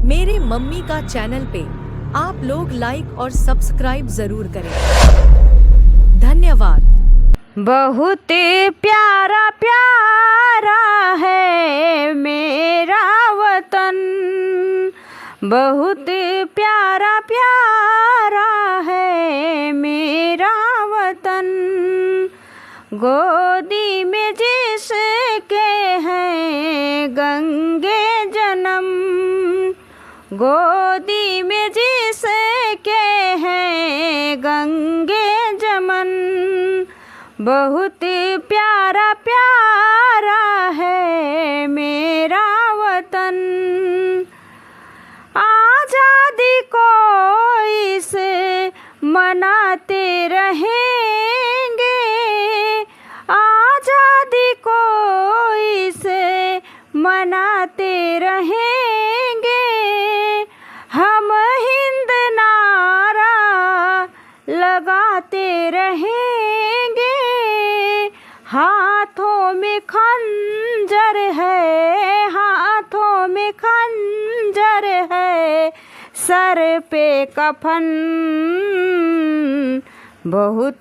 मेरे मम्मी का चैनल पे आप लोग लाइक और सब्सक्राइब जरूर करें। धन्यवाद। बहुत प्यारा प्यारा है मेरा वतन, बहुत प्यारा प्यारा है मेरा वतन। गोदी में जिसके हैं गंगे जन्म, गोदी में जिसके हैं गंगे जमन। बहुत प्यारा प्यारा है मेरा वतन। आज़ादी को इसे मनाते रहेंगे, आज़ादी को इसे मनाते रहेंगे। हम हिंद नारा लगाते रहेंगे। हाथों में खंजर है, हाथों में खंजर है, सर पे कफन। बहुत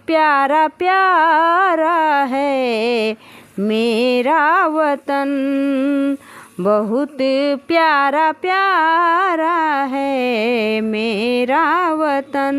प्यारा प्यारा है मेरा वतन, बहुत प्यारा प्यारा है मेरा वतन।